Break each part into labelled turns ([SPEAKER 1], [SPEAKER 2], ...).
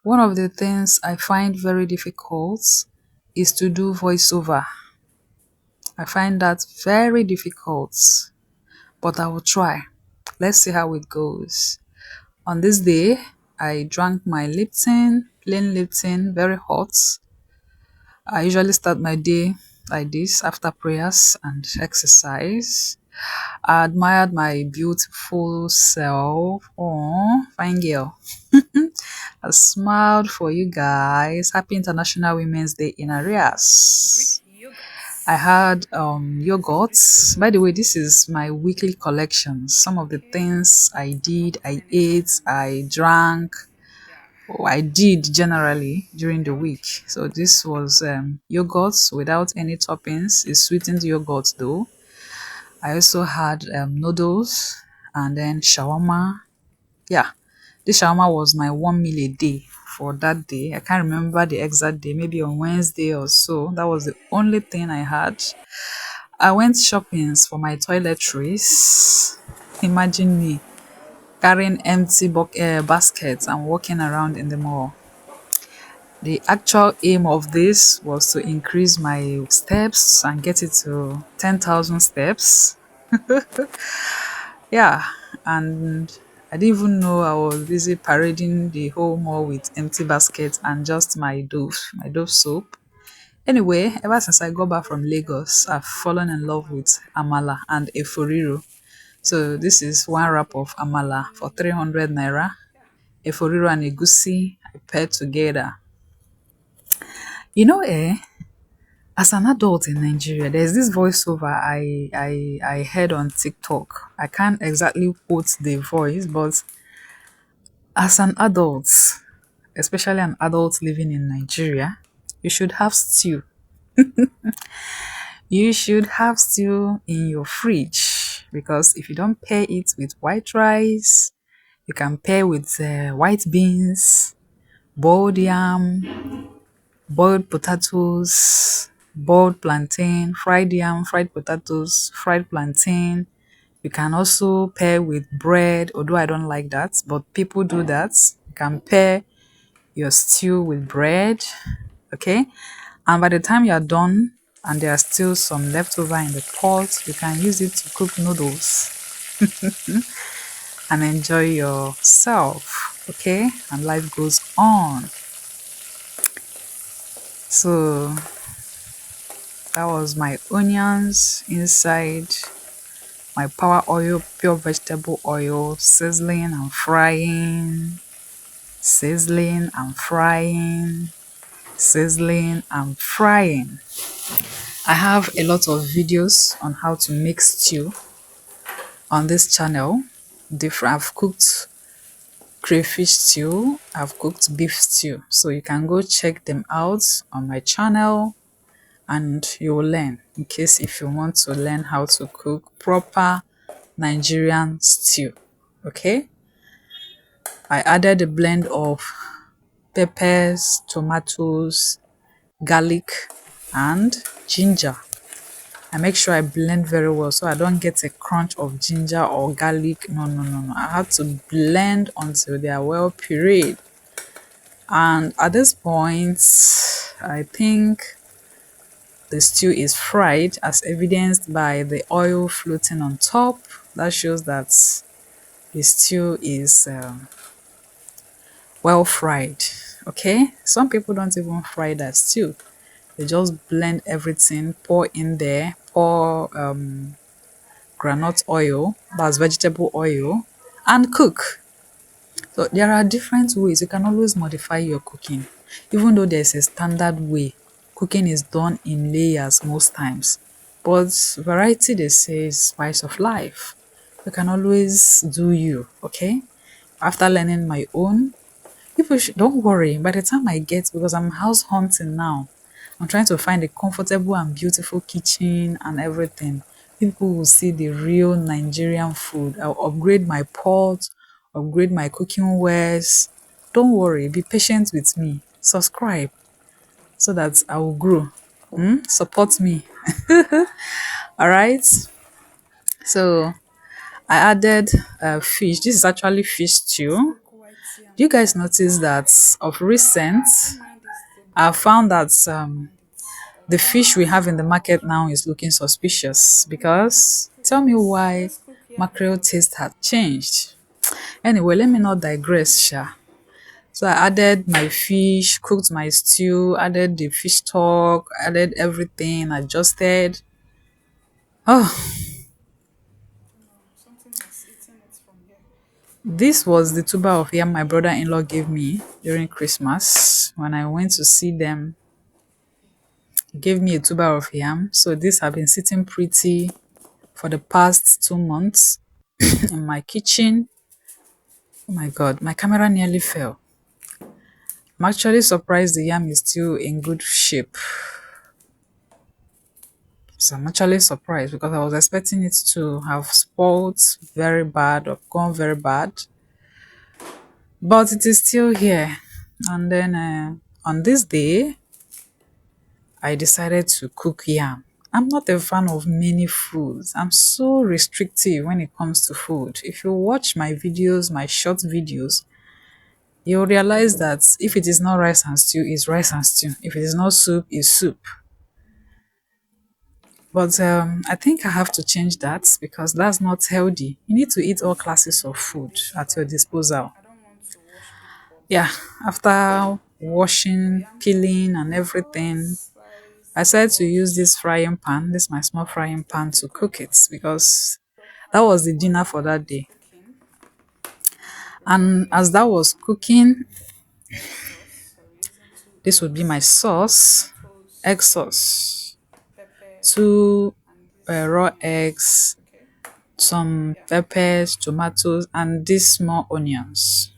[SPEAKER 1] One of the things I find very difficult is to do voiceover. I find that very difficult, but I will try. Let's see how it goes. On this day, I drank my Lipton, plain Lipton, very hot. I usually start my day like this after prayers and exercise. I admired my beautiful self. Oh, fine girl. I smiled for you guys. Happy International Women's Day in arrears. I had yogurts. By the way, this is my weekly collection. Some of the things I did, I ate, I drank, or I did generally during the week. So this was yogurts without any toppings. It's sweetened yogurt though. I also had noodles and then shawarma. Yeah, this shawarma was my 1 meal a day for that day. I can't remember the exact day, maybe on Wednesday or so. That was the only thing I had. I went shopping for my toiletries. Imagine me carrying empty baskets and walking around in the mall. The actual aim of this was to increase my steps and get it to 10,000 steps. Yeah, and I didn't even know I was busy parading the whole mall with empty baskets and just my Dove soap. Anyway, ever since I got back from Lagos, I've fallen in love with amala and eforiro. So this is one wrap of amala for 300 naira. Eforiro and egusi I paired together. As an adult in Nigeria, there's this voiceover I heard on TikTok. I can't exactly quote the voice, but as an adult, especially an adult living in Nigeria, you should have stew. You should have stew in your fridge because if you don't pair it with white rice, you can pair with white beans, boiled yam, boiled potatoes, boiled plantain, fried yam, fried potatoes, fried plantain. You can also pair with bread, although I don't like that, but people do that. You can pair your stew with bread, okay? And by the time you're done and there are still some leftover in the pot, you can use it to cook noodles and enjoy yourself, okay? And life goes on. So that was my onions inside my power oil, pure vegetable oil, sizzling and frying, sizzling and frying, sizzling and frying. I have a lot of videos on how to make stew on this channel. I've cooked crayfish stew, I've cooked beef stew, so you can go check them out on my channel and you will learn in case if you want to learn how to cook proper Nigerian stew. Okay, I added a blend of peppers, tomatoes, garlic and ginger. I make sure I blend very well so I don't get a crunch of ginger or garlic. No, no, no, no. I have to blend until they are well pureed. And at this point, I think the stew is fried as evidenced by the oil floating on top. That shows that the stew is well fried. Okay, some people don't even fry that stew. They just blend everything, pour in there, pour groundnut oil, that's vegetable oil, and cook. So there are different ways. You can always modify your cooking. Even though there's a standard way, cooking is done in layers most times. But variety, they say, is spice of life. You can always do you, okay? After learning my own, don't worry. By the time I get, because I'm house hunting now, I'm trying to find a comfortable and beautiful kitchen and everything. People will see the real Nigerian food. I'll upgrade my pot, upgrade my cooking wares. Don't worry, be patient with me. Subscribe so that I will grow. Support me. All right. So I added fish. This is actually fish stew. Do you guys notice that of recent, I found that the fish we have in the market now is looking suspicious because tell me why mackerel taste had changed. Anyway, let me not digress, Sha. So I added my fish, cooked my stew, added the fish stock, added everything, adjusted. Oh, this was the tuber of yam my brother-in-law gave me during Christmas when I went to see them. He gave me a tuber of yam. So this have been sitting pretty for the past 2 months in my kitchen. Oh my god, my camera nearly fell. I'm actually surprised the yam is still in good shape. So I'm actually surprised because I was expecting it to have spoiled very bad or gone very bad. But it is still here. And then on this day, I decided to cook yam. I'm not a fan of many foods. I'm so restrictive when it comes to food. If you watch my videos, my short videos, you'll realize that if it is not rice and stew, it's rice and stew. If it is not soup, it's soup. But I think I have to change that because that's not healthy. You need to eat all classes of food at your disposal. Yeah, after washing, peeling, and everything, I decided to use this frying pan, this my small frying pan, to cook it because that was the dinner for that day. And as that was cooking, this would be my sauce, egg sauce, two raw eggs, some peppers, tomatoes, and these small onions.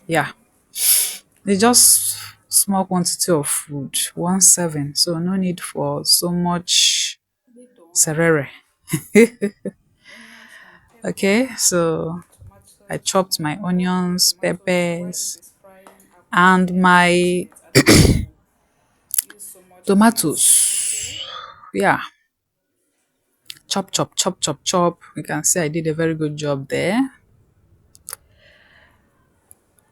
[SPEAKER 1] Yeah, it's just small quantity of food, 1 serving, so no need for so much serere. Okay, so I chopped my onions, peppers, and my tomatoes. Yeah, chop, chop, chop, chop, chop. You can see I did a very good job there.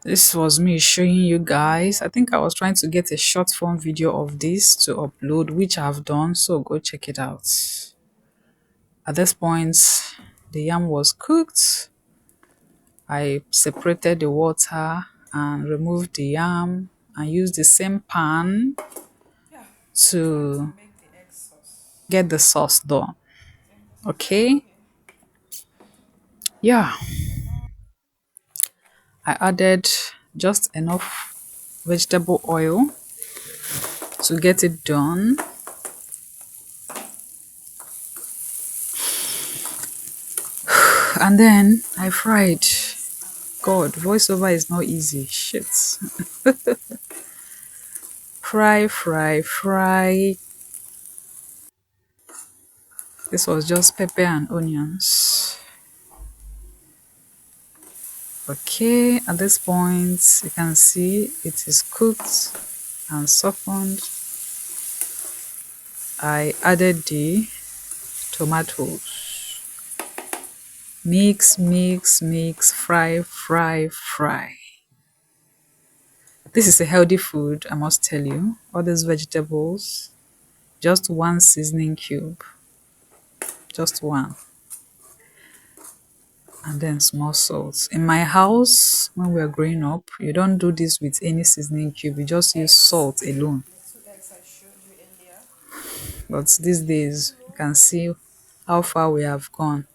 [SPEAKER 1] This was me showing you guys. I think I was trying to get a short form video of this to upload, which I've done, so go check it out. At this point, the yam was cooked. I separated the water and removed the yam and used the same pan to get the sauce done. Okay? Yeah. I added just enough vegetable oil to get it done. And then I fried. God, voiceover is not easy. Shit. Fry, fry, fry. This was just pepper and onions. Okay, at this point, you can see it is cooked and softened. I added the tomatoes. Mix, mix, mix, fry, fry, fry. This is a healthy food, I must tell you. All these vegetables, just one seasoning cube. Just one. And then small salt. In my house, when we were growing up, you don't do this with any seasoning cube. You just use salt alone. But these days, you can see how far we have gone.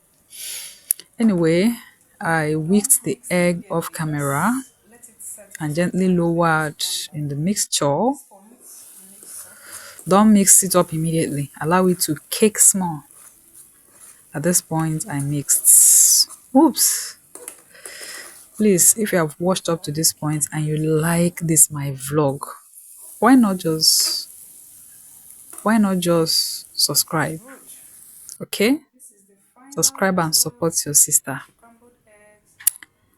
[SPEAKER 1] Anyway, I whisked the egg off camera and gently lowered in the mixture. Don't mix it up immediately. Allow it to cake small. At this point, I mixed. Oops. Please, if you have watched up to this point and you like this my vlog, why not just subscribe? Okay? Subscribe and support your sister.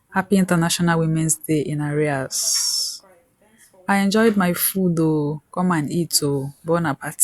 [SPEAKER 1] Happy International Women's Day in arrears. I enjoyed my food though. Come and eat oh. Bon appetit.